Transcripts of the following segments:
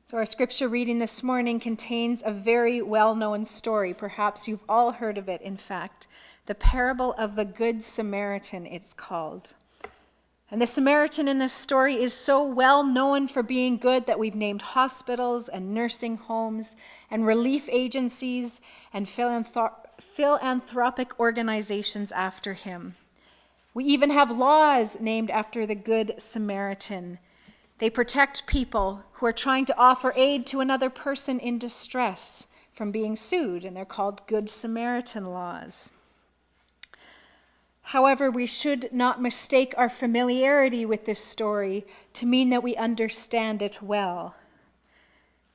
So our scripture reading this morning contains a very well-known story. Perhaps you've all heard of it, in fact. The parable of the Good Samaritan, it's called. And the Samaritan in this story is so well known for being good that we've named hospitals and nursing homes and relief agencies and philanthropic organizations after him. We even have laws named after the Good Samaritan. They protect people who are trying to offer aid to another person in distress from being sued, and they're called Good Samaritan laws. However, we should not mistake our familiarity with this story to mean that we understand it well.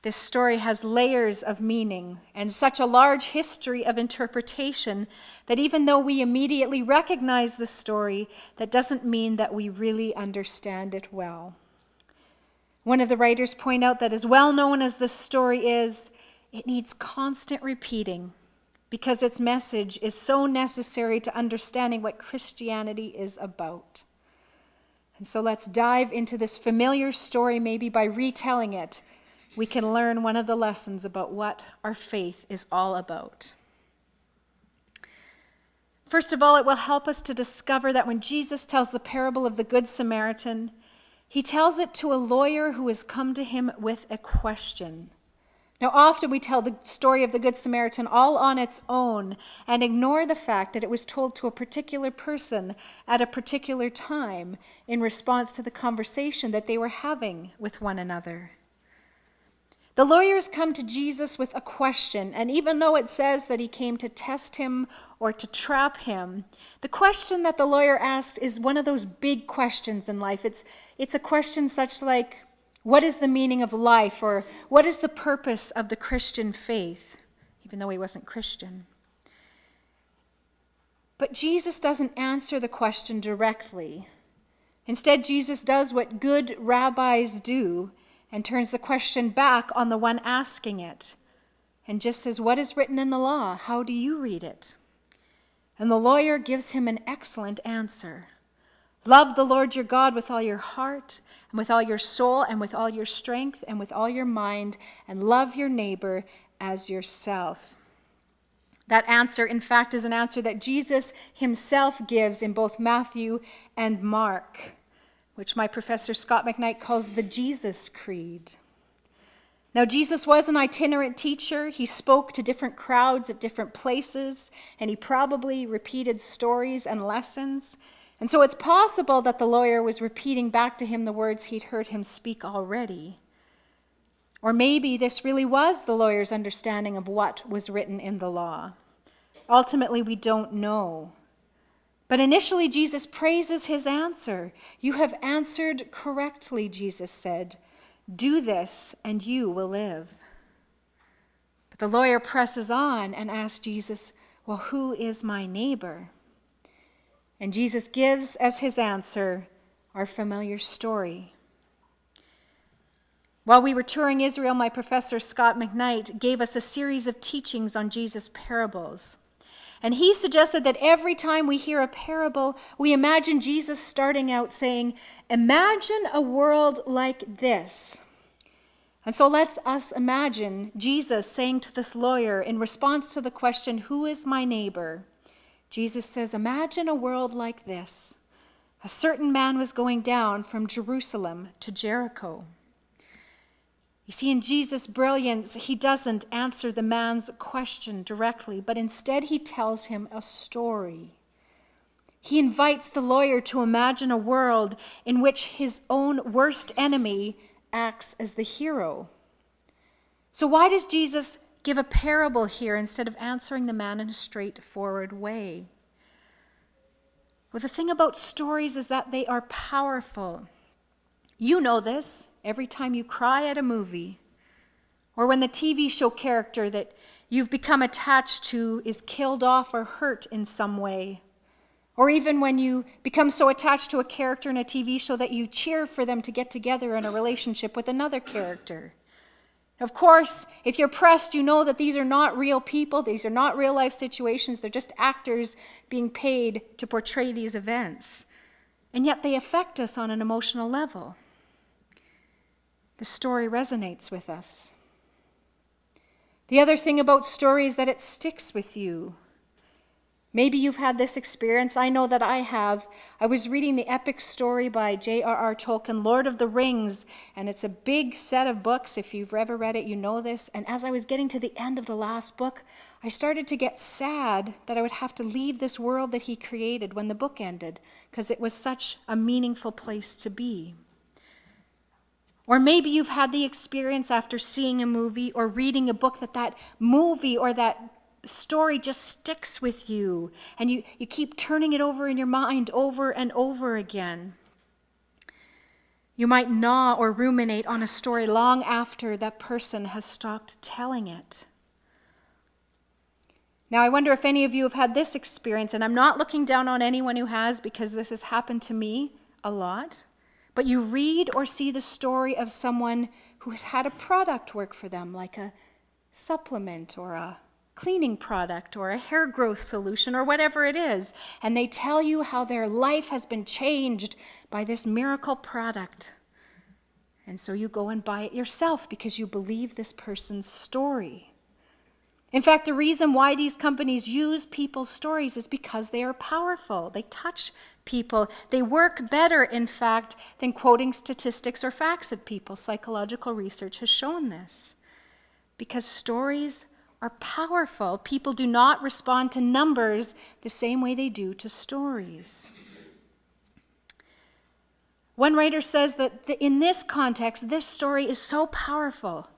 This story has layers of meaning and such a large history of interpretation that even though we immediately recognize the story, that doesn't mean that we really understand it well. One of the writers point out that as well known as this story is, it needs constant repeating because its message is so necessary to understanding what Christianity is about. And so let's dive into this familiar story. Maybe by retelling it, we can learn one of the lessons about what our faith is all about. First of all, it will help us to discover that when Jesus tells the parable of the Good Samaritan, he tells it to a lawyer who has come to him with a question. Now, often we tell the story of the Good Samaritan all on its own and ignore the fact that it was told to a particular person at a particular time in response to the conversation that they were having with one another. The lawyers come to Jesus with a question, and even though it says that he came to test him or to trap him, the question that the lawyer asked is one of those big questions in life. It's a question such like, what is the meaning of life? Or what is the purpose of the Christian faith? Even though he wasn't Christian. But Jesus doesn't answer the question directly. Instead, Jesus does what good rabbis do and turns the question back on the one asking it and just says, what is written in the law? How do you read it? And the lawyer gives him an excellent answer. Love the Lord your God with all your heart and with all your soul and with all your strength and with all your mind, and love your neighbor as yourself. That answer, in fact, is an answer that Jesus himself gives in both Matthew and Mark, which my professor Scott McKnight calls the Jesus Creed. Now, Jesus was an itinerant teacher. He spoke to different crowds at different places, and he probably repeated stories and lessons. And so it's possible that the lawyer was repeating back to him the words he'd heard him speak already. Or maybe this really was the lawyer's understanding of what was written in the law. Ultimately, we don't know. But initially, Jesus praises his answer. You have answered correctly, Jesus said. Do this, and you will live. But the lawyer presses on and asks Jesus, well, who is my neighbor? And Jesus gives as his answer our familiar story. While we were touring Israel, my professor Scott McKnight gave us a series of teachings on Jesus' parables. And he suggested that every time we hear a parable, we imagine Jesus starting out saying, imagine a world like this. And so let's us imagine Jesus saying to this lawyer in response to the question, who is my neighbor? Jesus says, imagine a world like this. A certain man was going down from Jerusalem to Jericho. You see, in Jesus' brilliance, he doesn't answer the man's question directly, but instead he tells him a story. He invites the lawyer to imagine a world in which his own worst enemy acts as the hero. So why does Jesus give a parable here instead of answering the man in a straightforward way? Well, the thing about stories is that they are powerful. You know this every time you cry at a movie, or when the TV show character that you've become attached to is killed off or hurt in some way, or even when you become so attached to a character in a TV show that you cheer for them to get together in a relationship with another character. Of course, if you're pressed, you know that these are not real people, these are not real life situations, they're just actors being paid to portray these events. And yet they affect us on an emotional level. the story resonates with us. The other thing about story is that it sticks with you. Maybe you've had this experience. I know that I have. I was reading the epic story by J.R.R. Tolkien, Lord of the Rings, and it's a big set of books. If you've ever read it, you know this. And as I was getting to the end of the last book, I started to get sad that I would have to leave this world that he created when the book ended, because it was such a meaningful place to be. Or maybe you've had the experience after seeing a movie or reading a book that movie or that story just sticks with you, and you keep turning it over in your mind over and over again. You might gnaw or ruminate on a story long after that person has stopped telling it. Now, I wonder if any of you have had this experience, and I'm not looking down on anyone who has, because this has happened to me a lot, but you read or see the story of someone who has had a product work for them, like a supplement or a cleaning product or a hair growth solution or whatever it is, and they tell you how their life has been changed by this miracle product. And so you go and buy it yourself because you believe this person's story. In fact, the reason why these companies use people's stories is because they are powerful. They touch people. They work better, in fact, than quoting statistics or facts at people. Psychological research has shown this. Because stories are powerful. People do not respond to numbers the same way they do to stories. One writer says that in this context, this story is so powerful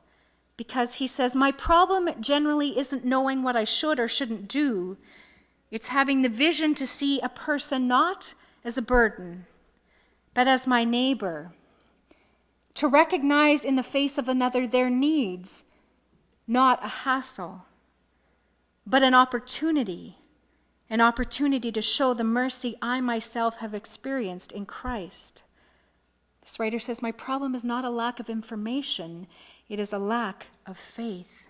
because he says, my problem generally isn't knowing what I should or shouldn't do. It's having the vision to see a person not as a burden, but as my neighbor. To recognize in the face of another their needs, not a hassle, but an opportunity to show the mercy I myself have experienced in Christ. This writer says, my problem is not a lack of information, it is a lack of faith.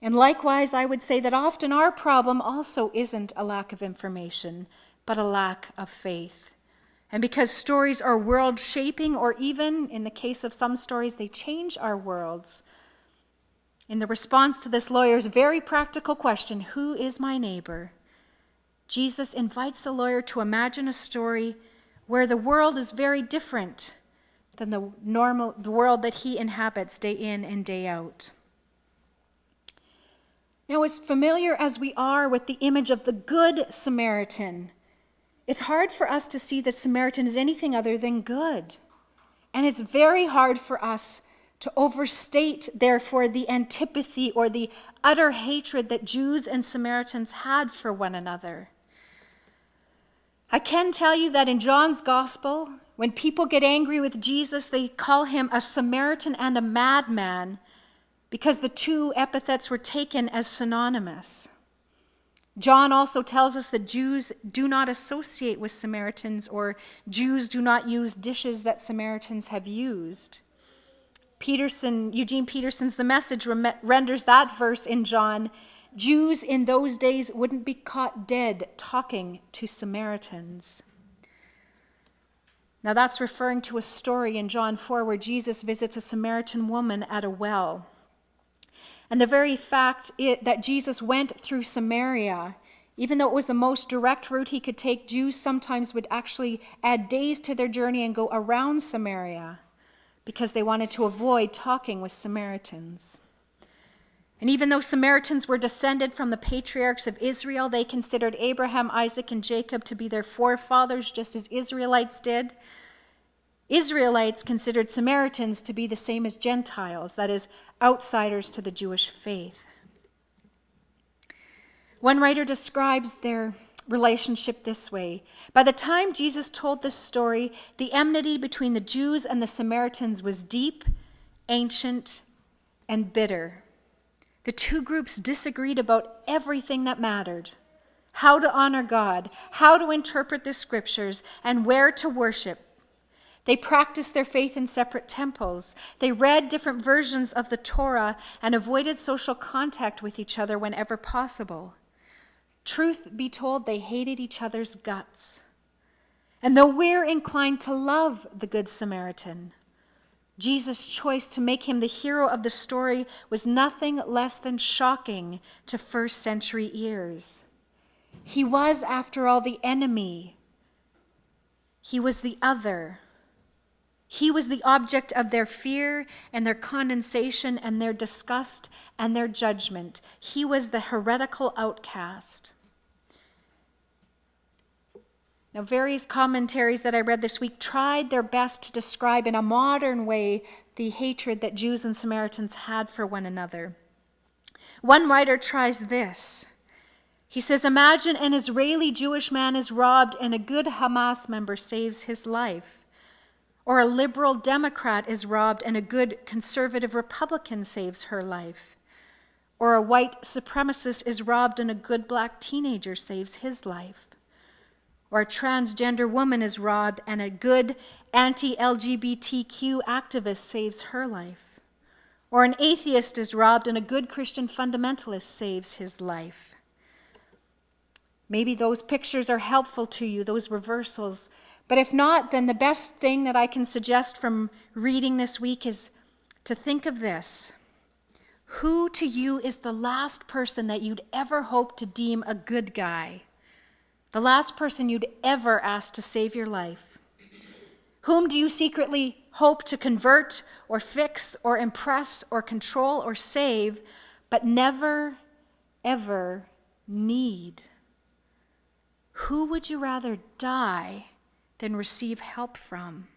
And likewise, I would say that often our problem also isn't a lack of information, but a lack of faith. And because stories are world-shaping, or even, in the case of some stories, they change our worlds, in the response to this lawyer's very practical question, who is my neighbor? Jesus invites the lawyer to imagine a story where the world is very different than the world that he inhabits day in and day out. Now, as familiar as we are with the image of the Good Samaritan, it's hard for us to see the Samaritan as anything other than good. And it's very hard for us to overstate, therefore, the antipathy or the utter hatred that Jews and Samaritans had for one another. I can tell you that in John's Gospel, when people get angry with Jesus, they call him a Samaritan and a madman because the two epithets were taken as synonymous. John also tells us that Jews do not associate with Samaritans, or Jews do not use dishes that Samaritans have used. Eugene Peterson's The Message renders that verse in John, Jews in those days wouldn't be caught dead talking to Samaritans. Now that's referring to a story in John 4 where Jesus visits a Samaritan woman at a well. And the very fact that Jesus went through Samaria, even though it was the most direct route he could take, Jews sometimes would actually add days to their journey and go around Samaria because they wanted to avoid talking with Samaritans. And even though Samaritans were descended from the patriarchs of Israel, they considered Abraham, Isaac, and Jacob to be their forefathers, just as Israelites did. Israelites considered Samaritans to be the same as Gentiles, that is, outsiders to the Jewish faith. One writer describes their relationship this way. By the time Jesus told this story, the enmity between the Jews and the Samaritans was deep, ancient, and bitter. The two groups disagreed about everything that mattered: how to honor God, how to interpret the scriptures, and where to worship. They practiced their faith in separate temples. They read different versions of the Torah and avoided social contact with each other whenever possible. Truth be told, they hated each other's guts. And though we're inclined to love the Good Samaritan, Jesus' choice to make him the hero of the story was nothing less than shocking to first century ears. He was, after all, the enemy. He was the other. He was the object of their fear and their condemnation and their disgust and their judgment. He was the heretical outcast. Now, various commentaries that I read this week tried their best to describe in a modern way the hatred that Jews and Samaritans had for one another. One writer tries this. He says, imagine an Israeli Jewish man is robbed and a good Hamas member saves his life. Or a liberal Democrat is robbed and a good conservative Republican saves her life. Or a white supremacist is robbed and a good black teenager saves his life. Or a transgender woman is robbed and a good anti-LGBTQ activist saves her life. Or an atheist is robbed and a good Christian fundamentalist saves his life. Maybe those pictures are helpful to you, those reversals. But if not, then the best thing that I can suggest from reading this week is to think of this. Who to you is the last person that you'd ever hope to deem a good guy? The last person you'd ever ask to save your life? Whom do you secretly hope to convert or fix or impress or control or save, but never, ever need? Who would you rather die than receive help from?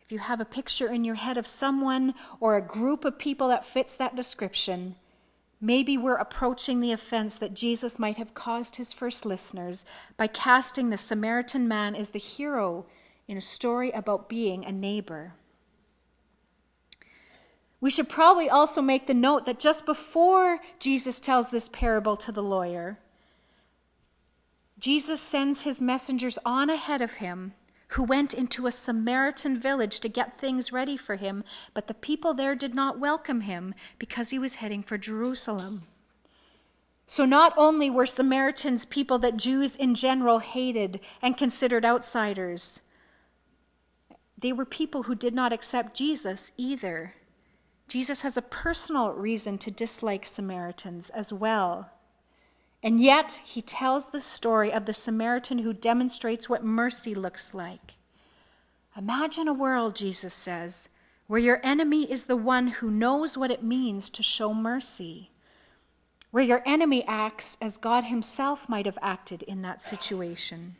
If you have a picture in your head of someone or a group of people that fits that description, maybe we're approaching the offense that Jesus might have caused his first listeners by casting the Samaritan man as the hero in a story about being a neighbor. We should probably also make the note that just before Jesus tells this parable to the lawyer, Jesus sends his messengers on ahead of him, who went into a Samaritan village to get things ready for him, but the people there did not welcome him because he was heading for Jerusalem. So not only were Samaritans people that Jews in general hated and considered outsiders, they were people who did not accept Jesus either. Jesus has a personal reason to dislike Samaritans as well. And yet, he tells the story of the Samaritan who demonstrates what mercy looks like. Imagine a world, Jesus says, where your enemy is the one who knows what it means to show mercy, where your enemy acts as God himself might have acted in that situation.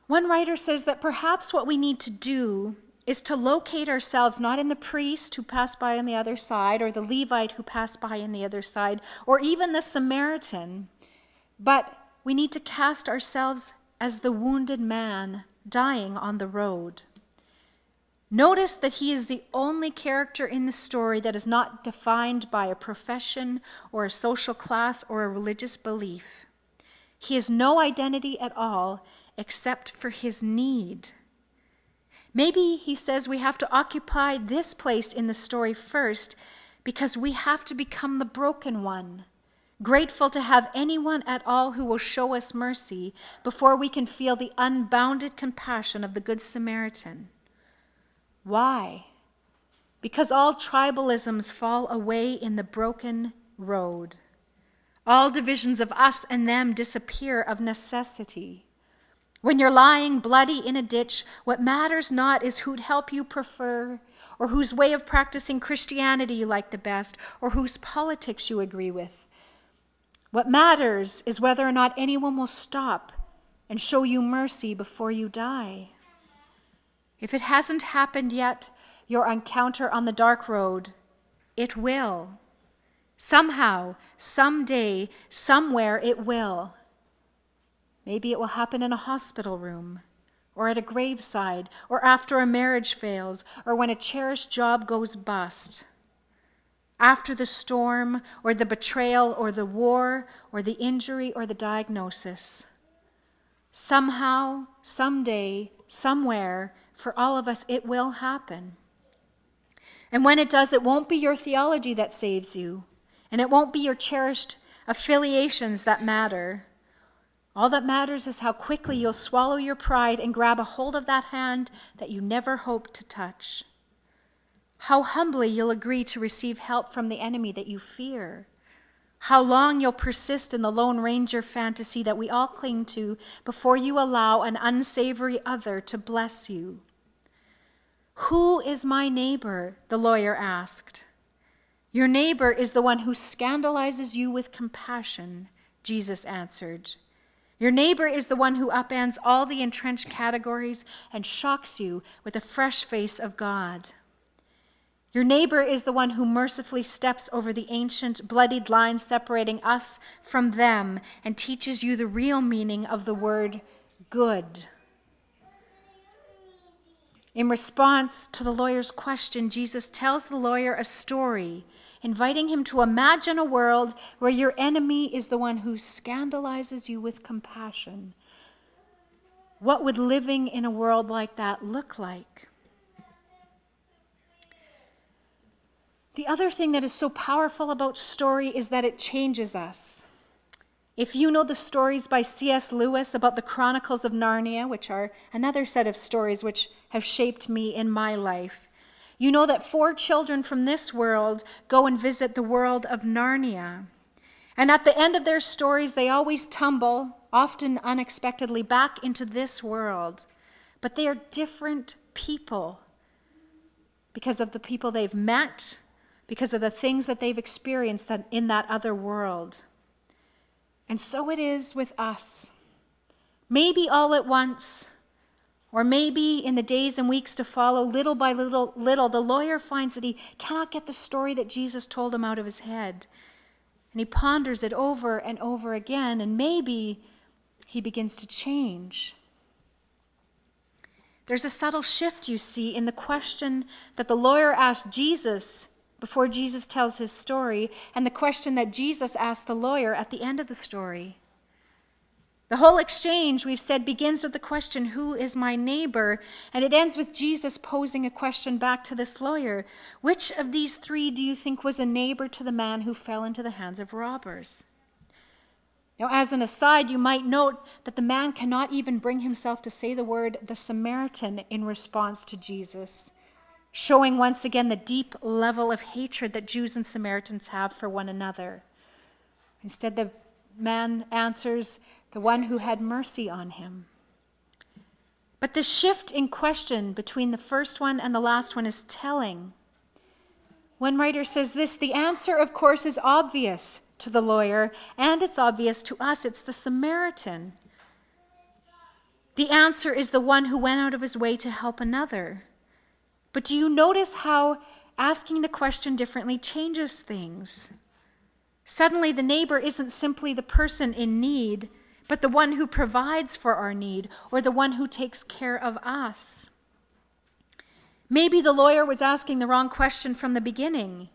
One writer says that perhaps what we need to do is to locate ourselves not in the priest who passed by on the other side, or the Levite who passed by on the other side, or even the Samaritan, but we need to cast ourselves as the wounded man dying on the road. Notice that he is the only character in the story that is not defined by a profession or a social class or a religious belief. He has no identity at all except for his need. Maybe he says we have to occupy this place in the story first because we have to become the broken one, grateful to have anyone at all who will show us mercy before we can feel the unbounded compassion of the Good Samaritan. Why? Because all tribalisms fall away in the broken road. All divisions of us and them disappear of necessity. When you're lying bloody in a ditch, what matters not is who'd help you prefer, or whose way of practicing Christianity you like the best, or whose politics you agree with. What matters is whether or not anyone will stop and show you mercy before you die. If it hasn't happened yet, your encounter on the dark road, it will. Somehow, someday, somewhere it will. Maybe it will happen in a hospital room, or at a graveside, or after a marriage fails, or when a cherished job goes bust. After the storm, or the betrayal, or the war, or the injury, or the diagnosis. Somehow, someday, somewhere, for all of us, it will happen. And when it does, it won't be your theology that saves you, and it won't be your cherished affiliations that matter, All that matters is how quickly you'll swallow your pride and grab a hold of that hand that you never hoped to touch. How humbly you'll agree to receive help from the enemy that you fear. How long you'll persist in the Lone Ranger fantasy that we all cling to before you allow an unsavory other to bless you. Who is my neighbor? The lawyer asked. Your neighbor is the one who scandalizes you with compassion, Jesus answered. Your neighbor is the one who upends all the entrenched categories and shocks you with the fresh face of God. Your neighbor is the one who mercifully steps over the ancient, bloodied line separating us from them and teaches you the real meaning of the word good. In response to the lawyer's question, Jesus tells the lawyer a story, inviting him to imagine a world where your enemy is the one who scandalizes you with compassion. What would living in a world like that look like? The other thing that is so powerful about story is that it changes us. If you know the stories by C.S. Lewis about the Chronicles of Narnia, which are another set of stories which have shaped me in my life, you know that 4 children from this world go and visit the world of Narnia. And at the end of their stories, they always tumble, often unexpectedly, back into this world. But they are different people because of the people they've met, because of the things that they've experienced in that other world. And so it is with us. Maybe all at once, or maybe in the days and weeks to follow, little by little, the lawyer finds that he cannot get the story that Jesus told him out of his head. And he ponders it over and over again, and maybe he begins to change. There's a subtle shift, you see, in the question that the lawyer asked Jesus before Jesus tells his story, and the question that Jesus asked the lawyer at the end of the story. The whole exchange, we've said, begins with the question, who is my neighbor? And it ends with Jesus posing a question back to this lawyer. Which of these 3 do you think was a neighbor to the man who fell into the hands of robbers? Now, as an aside, you might note that the man cannot even bring himself to say the word the Samaritan in response to Jesus, showing once again the deep level of hatred that Jews and Samaritans have for one another. Instead, the man answers, the one who had mercy on him. But the shift in question between the first one and the last one is telling. One writer says this, the answer, of course, is obvious to the lawyer, and it's obvious to us. It's the Samaritan. The answer is the one who went out of his way to help another. But do you notice how asking the question differently changes things? Suddenly, the neighbor isn't simply the person in need, but the one who provides for our need, or the one who takes care of us. Maybe the lawyer was asking the wrong question from the beginning.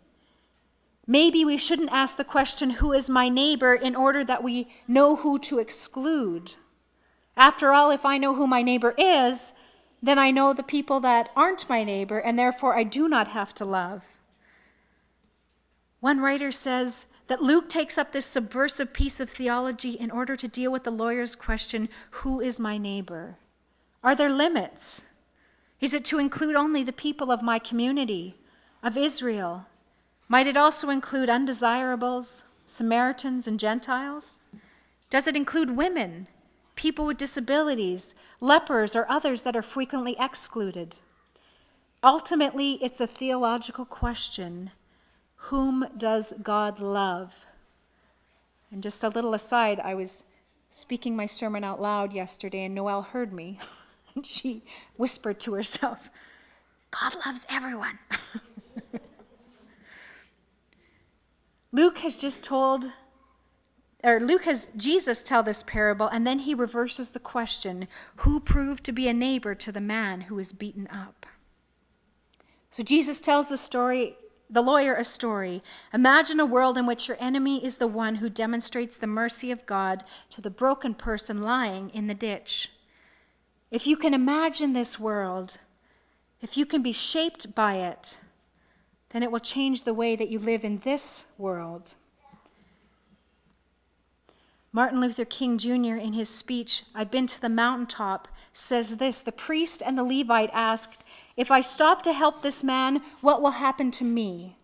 Maybe we shouldn't ask the question, who is my neighbor, in order that we know who to exclude. After all, if I know who my neighbor is, then I know the people that aren't my neighbor, and therefore I do not have to love. One writer says that Luke takes up this subversive piece of theology in order to deal with the lawyer's question, who is my neighbor? Are there limits? Is it to include only the people of my community, of Israel? Might it also include undesirables, Samaritans, and Gentiles? Does it include women, people with disabilities, lepers, or others that are frequently excluded? Ultimately, it's a theological question. Whom does God love? And just a little aside, I was speaking my sermon out loud yesterday, and Noelle heard me. And she whispered to herself, God loves everyone. Luke has Jesus tell this parable, and then he reverses the question, who proved to be a neighbor to the man who was beaten up? So Jesus tells the lawyer a story. Imagine a world in which your enemy is the one who demonstrates the mercy of God to the broken person lying in the ditch. If you can imagine this world, if you can be shaped by it, then it will change the way that you live in this world. Martin Luther King Jr., in his speech, "I've Been to the Mountaintop," says this: "The priest and the Levite asked, 'If I stop to help this man, what will happen to me?'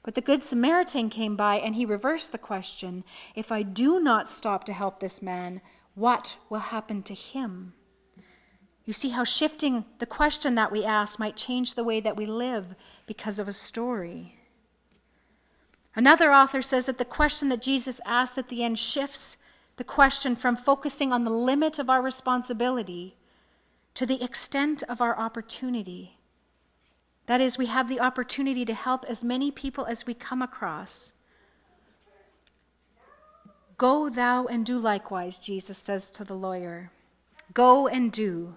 But the Good Samaritan came by and he reversed the question. 'If I do not stop to help this man, what will happen to him?'" You see how shifting the question that we ask might change the way that we live because of a story. Another author says that the question that Jesus asks at the end shifts the question from focusing on the limit of our responsibility to the extent of our opportunity. That is, we have the opportunity to help as many people as we come across. "Go thou and do likewise," Jesus says to the lawyer. Go and do.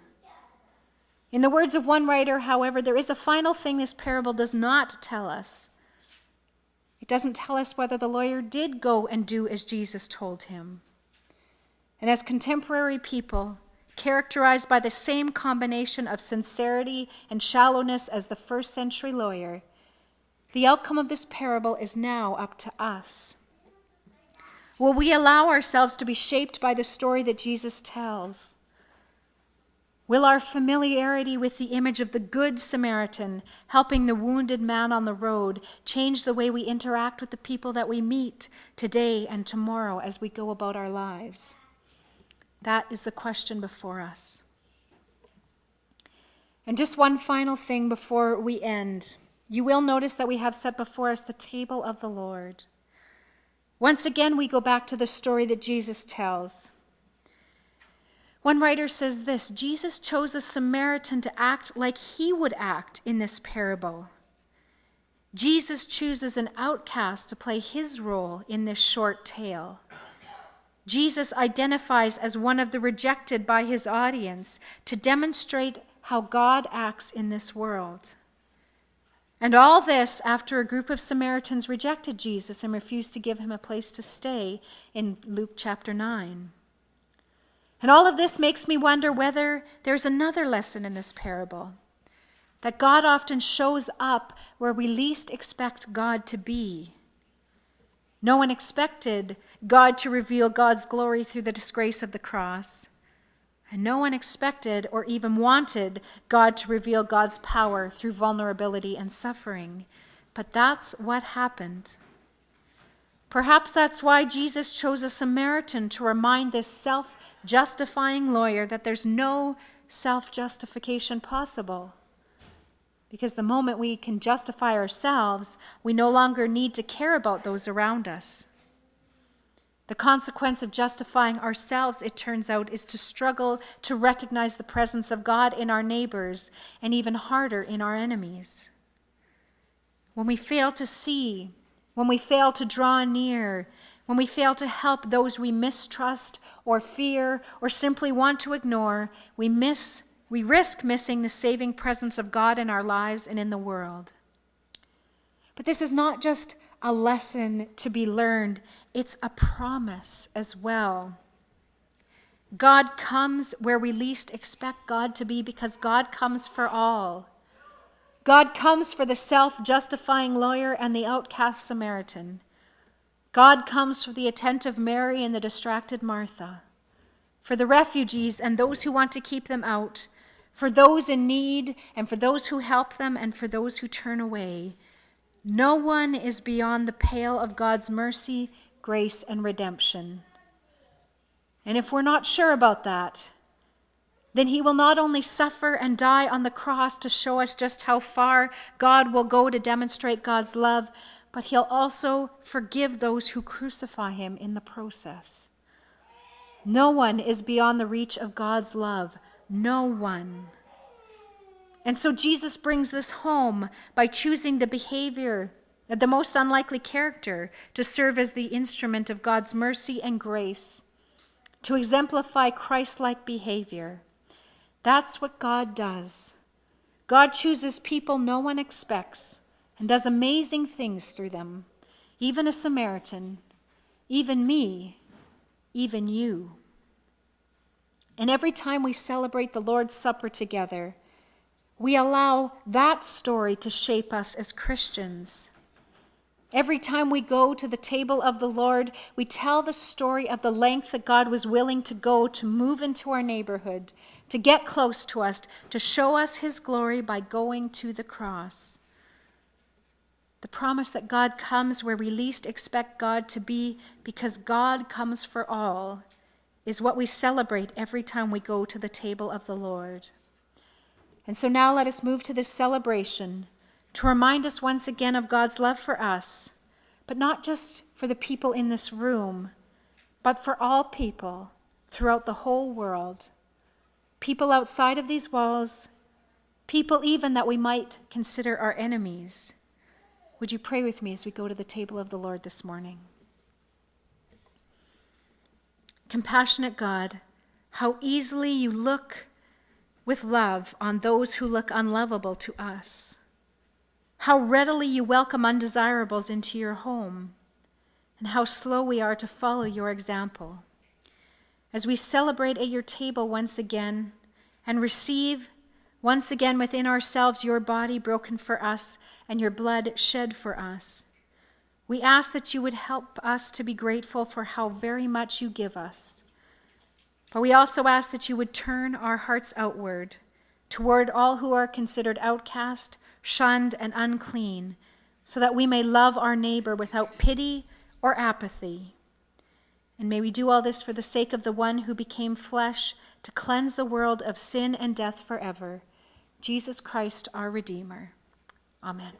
In the words of one writer, however, there is a final thing this parable does not tell us. It doesn't tell us whether the lawyer did go and do as Jesus told him. And as contemporary people, characterized by the same combination of sincerity and shallowness as the first century lawyer, the outcome of this parable is now up to us. Will we allow ourselves to be shaped by the story that Jesus tells? Will our familiarity with the image of the Good Samaritan helping the wounded man on the road change the way we interact with the people that we meet today and tomorrow as we go about our lives? That is the question before us. And just one final thing before we end. You will notice that we have set before us the table of the Lord. Once again, we go back to the story that Jesus tells. One writer says this: Jesus chose a Samaritan to act like he would act in this parable. Jesus chooses an outcast to play his role in this short tale. Jesus identifies as one of the rejected by his audience to demonstrate how God acts in this world. And all this after a group of Samaritans rejected Jesus and refused to give him a place to stay in Luke chapter 9. And all of this makes me wonder whether there's another lesson in this parable, that God often shows up where we least expect God to be. No one expected God to reveal God's glory through the disgrace of the cross, and no one expected or even wanted God to reveal God's power through vulnerability and suffering. But that's what happened. Perhaps that's why Jesus chose a Samaritan to remind this self-justifying lawyer that there's no self-justification possible. Because the moment we can justify ourselves, we no longer need to care about those around us. The consequence of justifying ourselves, it turns out, is to struggle to recognize the presence of God in our neighbors, and even harder, in our enemies. When we fail to see, when we fail to draw near, when we fail to help those we mistrust or fear or simply want to ignore, we risk missing the saving presence of God in our lives and in the world. But this is not just a lesson to be learned, it's a promise as well. God comes where we least expect God to be, because God comes for all. God comes for the self-justifying lawyer and the outcast Samaritan. God comes for the attentive Mary and the distracted Martha, for the refugees and those who want to keep them out, for those in need and for those who help them and for those who turn away. No one is beyond the pale of God's mercy, grace, and redemption. And if we're not sure about that, then he will not only suffer and die on the cross to show us just how far God will go to demonstrate God's love, but he'll also forgive those who crucify him in the process. No one is beyond the reach of God's love. No one. And so Jesus brings this home by choosing the behavior, the most unlikely character, to serve as the instrument of God's mercy and grace, to exemplify Christ-like behavior. That's what God does. God chooses people no one expects and does amazing things through them, even a Samaritan, even me, even you. And every time we celebrate the Lord's Supper together, we allow that story to shape us as Christians. Every time we go to the table of the Lord, we tell the story of the length that God was willing to go to move into our neighborhood, to get close to us, to show us his glory by going to the cross. The promise that God comes where we least expect God to be because God comes for all is what we celebrate every time we go to the table of the Lord. And so now let us move to this celebration to remind us once again of God's love for us, but not just for the people in this room, but for all people throughout the whole world. People outside of these walls, people even that we might consider our enemies. Would you pray with me as we go to the table of the Lord this morning? Compassionate God, how easily you look with love on those who look unlovable to us. How readily you welcome undesirables into your home, and how slow we are to follow your example. As we celebrate at your table once again and receive once again within ourselves your body broken for us and your blood shed for us, we ask that you would help us to be grateful for how very much you give us. But we also ask that you would turn our hearts outward toward all who are considered outcast, shunned, and unclean, so that we may love our neighbor without pity or apathy. And may we do all this for the sake of the one who became flesh to cleanse the world of sin and death forever, Jesus Christ, our Redeemer. Amen.